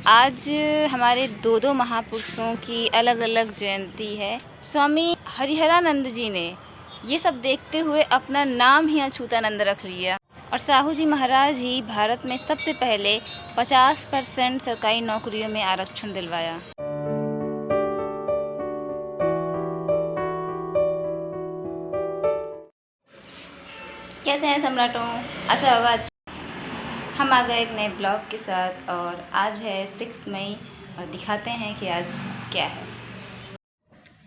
आज हमारे दो महापुरुषों की अलग अलग जयंती है। स्वामी हरिहरानंद जी ने ये सब देखते हुए अपना नाम ही अछूतानंद रख लिया और साहू जी महाराज ही भारत में सबसे पहले 50% सरकारी नौकरियों में आरक्षण दिलवाया। कैसे हैं सम्राटों? आशा होगा हम आ गए एक नए ब्लॉग के साथ और आज है 6 मई और दिखाते हैं कि आज क्या है।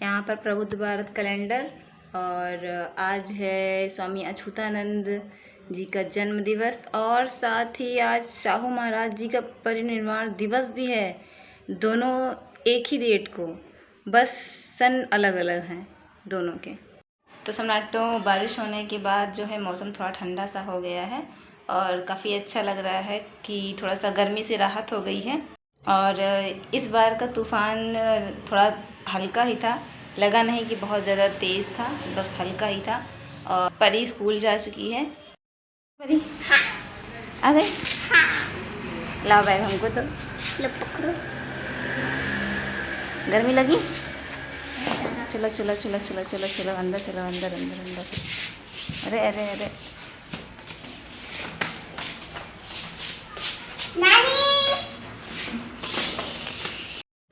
यहाँ पर प्रबुद्ध भारत कैलेंडर और आज है स्वामी अछूतानंद जी का जन्म दिवस और साथ ही आज साहू महाराज जी का परिनिर्वाण दिवस भी है। दोनों एक ही डेट को, बस सन अलग अलग हैं दोनों के। तो सम्राटों, बारिश होने के बाद जो है मौसम थोड़ा ठंडा सा हो गया है और काफ़ी अच्छा लग रहा है कि थोड़ा सा गर्मी से राहत हो गई है। और इस बार का तूफ़ान थोड़ा हल्का ही था, लगा नहीं कि बहुत ज़्यादा तेज़ था, बस हल्का ही था। और परी स्कूल जा चुकी है। परी आ गई? लाओ बैग हमको तो। लो पकड़ो। गर्मी लगी? चलो चलो चलो चलो चलो चलो अंदर चलो, अंदर अंदर अंदर। अरे अरे अरे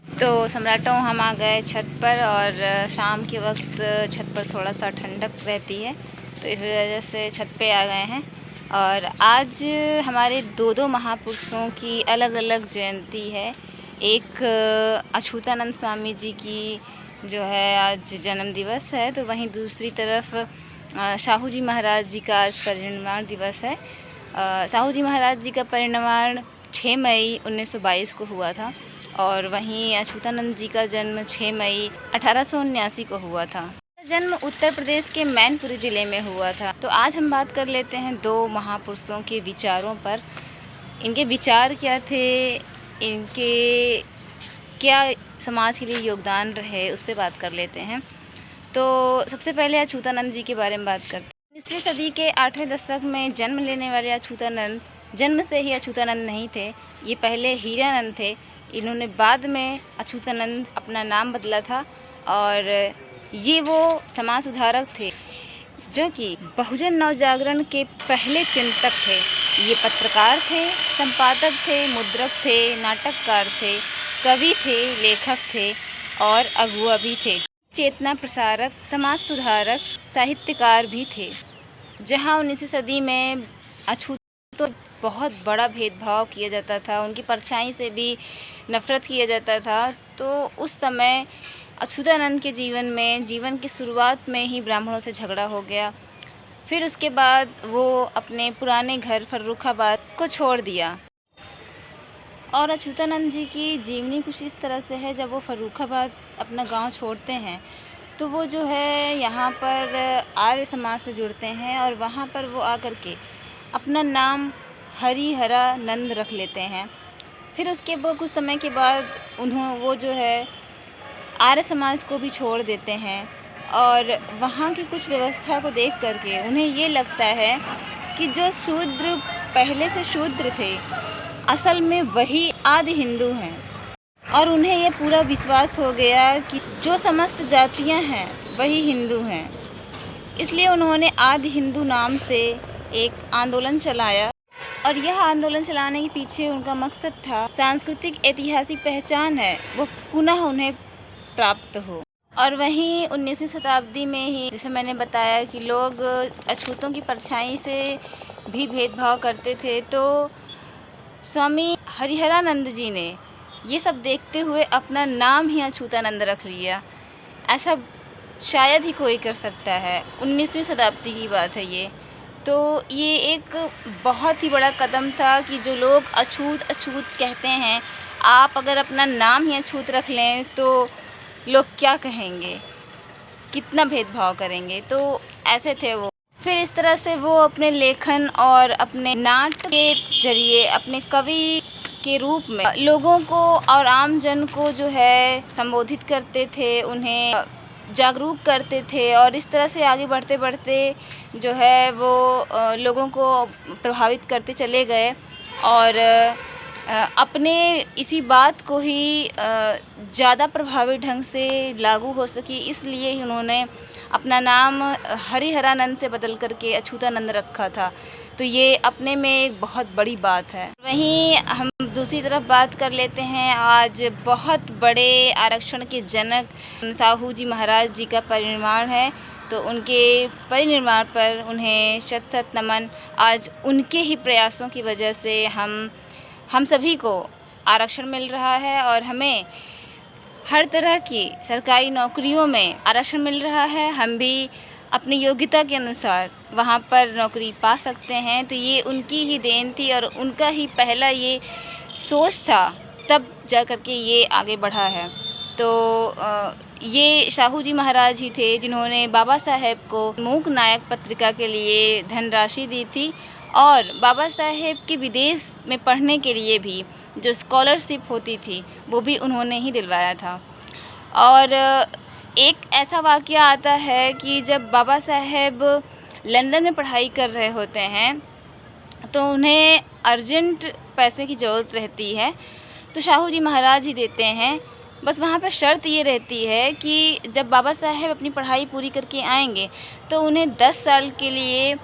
तो सम्राटों, हम आ गए छत पर और शाम के वक्त छत पर थोड़ा सा ठंडक रहती है, तो इस वजह से छत पे आ गए हैं। और आज हमारे दो महापुरुषों की अलग अलग जयंती है। एक अछूतानंद स्वामी जी की जो है आज जन्म दिवस है, तो वहीं दूसरी तरफ साहू जी महाराज जी का आज परिनिर्वाण दिवस है। साहू जी महाराज जी का परिनिर्वाण 6 मई 1922 को हुआ था और वहीं अछूतानंद जी का जन्म 6 मई 1879 को हुआ था। जन्म उत्तर प्रदेश के मैनपुरी ज़िले में हुआ था। तो आज हम बात कर लेते हैं दो महापुरुषों के विचारों पर। इनके विचार क्या थे, इनके क्या समाज के लिए योगदान रहे, उस पर बात कर लेते हैं। तो सबसे पहले अछूतानंद जी के बारे में बात करते हैं। 19वीं सदी के 8वें दशक में जन्म लेने वाले अछूतानंद जन्म से ही अछूतानंद नहीं थे, ये पहले हीरानंद थे। इन्होंने बाद में अछूतानंद अपना नाम बदला था और ये वो समाज सुधारक थे जो कि बहुजन नवजागरण के पहले चिंतक थे। ये पत्रकार थे, संपादक थे, मुद्रक थे, नाटककार थे, कवि थे, लेखक थे और अगुआ भी थे। चेतना प्रसारक, समाज सुधारक, साहित्यकार भी थे। जहाँ 19वीं सदी में अछूत तो बहुत बड़ा भेदभाव किया जाता था, उनकी परछाई से भी नफ़रत किया जाता था, तो उस समय अछूतानंद के जीवन की शुरुआत में ही ब्राह्मणों से झगड़ा हो गया। फिर उसके बाद वो अपने पुराने घर फर्रुखाबाद को छोड़ दिया। और अछूतानंद जी की जीवनी कुछ इस तरह से है, जब वो फर्रुखाबाद अपना गांव छोड़ते हैं तो वो जो है यहाँ पर आर्य समाज से जुड़ते हैं और वहाँ पर वो आकर के अपना नाम हरिहरानंद रख लेते हैं। फिर उसके बाद कुछ समय के बाद वो जो है आर्य समाज को भी छोड़ देते हैं और वहाँ की कुछ व्यवस्था को देख करके उन्हें ये लगता है कि जो शूद्र पहले से शूद्र थे असल में वही आदि हिंदू हैं। और उन्हें ये पूरा विश्वास हो गया कि जो समस्त जातियाँ हैं वही हिंदू हैं। इसलिए उन्होंने आदि हिंदू नाम से एक आंदोलन चलाया और यह आंदोलन चलाने के पीछे उनका मकसद था सांस्कृतिक ऐतिहासिक पहचान है वो पुनः उन्हें प्राप्त हो। और वहीं 19वीं शताब्दी में ही, जैसे मैंने बताया कि लोग अछूतों की परछाई से भी भेदभाव करते थे, तो स्वामी हरिहरानंद जी ने ये सब देखते हुए अपना नाम ही अछूतानंद रख लिया। ऐसा शायद ही कोई कर सकता है, 19वीं शताब्दी की बात है ये। तो ये एक बहुत ही बड़ा कदम था कि जो लोग अछूत अछूत कहते हैं, आप अगर अपना नाम ही अछूत रख लें तो लोग क्या कहेंगे, कितना भेदभाव करेंगे। तो ऐसे थे वो। फिर इस तरह से वो अपने लेखन और अपने नाटक के जरिए, अपने कवि के रूप में लोगों को और आम जन को जो है संबोधित करते थे, उन्हें जागरूक करते थे और इस तरह से आगे बढ़ते बढ़ते जो है वो लोगों को प्रभावित करते चले गए। और अपने इसी बात को ही ज़्यादा प्रभावी ढंग से लागू हो सके, इसलिए ही उन्होंने अपना नाम हरिहरानंद से बदल करके अछूतानंद रखा था। तो ये अपने में एक बहुत बड़ी बात है। वहीं हम दूसरी तरफ बात कर लेते हैं। आज बहुत बड़े आरक्षण के जनक साहू जी महाराज जी का परिनिर्वाण है, तो उनके परिनिर्वाण पर उन्हें शत शत नमन। आज उनके ही प्रयासों की वजह से हम सभी को आरक्षण मिल रहा है और हमें हर तरह की सरकारी नौकरियों में आरक्षण मिल रहा है। हम भी अपनी योग्यता के अनुसार वहाँ पर नौकरी पा सकते हैं। तो ये उनकी ही देन थी और उनका ही पहला ये सोच था, तब जा कर के ये आगे बढ़ा है। तो ये साहू जी महाराज ही थे जिन्होंने बाबा साहेब को मूक नायक पत्रिका के लिए धनराशि दी थी और बाबा साहेब के विदेश में पढ़ने के लिए भी जो स्कॉलरशिप होती थी वो भी उन्होंने ही दिलवाया था। और एक ऐसा वाक़या आता है कि जब बाबा साहेब लंदन में पढ़ाई कर रहे होते हैं तो उन्हें अर्जेंट पैसे की ज़रूरत रहती है, तो साहू जी महाराज ही देते हैं। बस वहाँ पर शर्त ये रहती है कि जब बाबा साहेब अपनी पढ़ाई पूरी करके आएंगे तो उन्हें 10 साल के लिए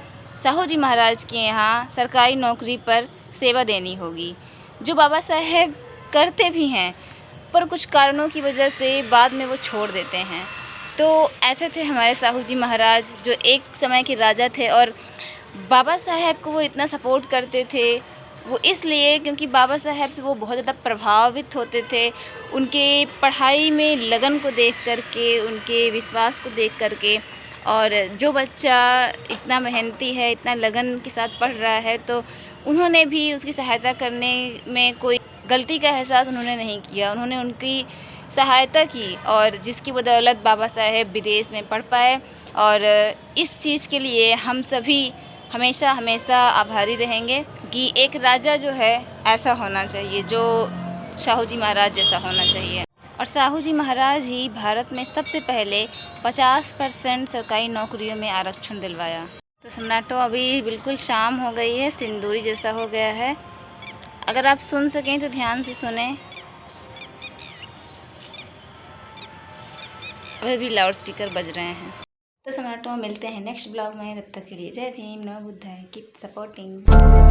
साहू जी महाराज के यहाँ सरकारी नौकरी पर सेवा देनी होगी, जो बाबा साहेब करते भी हैं, पर कुछ कारणों की वजह से बाद में वो छोड़ देते हैं। तो ऐसे थे हमारे साहू जी महाराज, जो एक समय के राजा थे और बाबा साहेब को वो इतना सपोर्ट करते थे। वो इसलिए क्योंकि बाबा साहेब से वो बहुत ज़्यादा प्रभावित होते थे, उनके पढ़ाई में लगन को देख कर के, उनके विश्वास को देख कर के। और जो बच्चा इतना मेहनती है, इतना लगन के साथ पढ़ रहा है, तो उन्होंने भी उसकी सहायता करने में कोई गलती का एहसास उन्होंने नहीं किया। उन्होंने उनकी सहायता की और जिसकी बदौलत बाबा साहेब विदेश में पढ़ पाए। और इस चीज़ के लिए हम सभी हमेशा हमेशा आभारी रहेंगे कि एक राजा जो है ऐसा होना चाहिए, जो साहू जी महाराज जैसा होना चाहिए। और साहू जी महाराज ही भारत में सबसे पहले 50% सरकारी नौकरियों में आरक्षण दिलवाया। तो सन्नाटो अभी बिल्कुल शाम हो गई है, सिंदूरी जैसा हो गया है। अगर आप सुन सकें तो ध्यान से सुने। अभी भी लाउड स्पीकर बज रहे हैं। तो सन्नाटो मिलते हैं नेक्स्ट ब्लॉग में, तब तक के लिए जय भीम, नमो बुद्धाय, कीप सपोर्टिंग।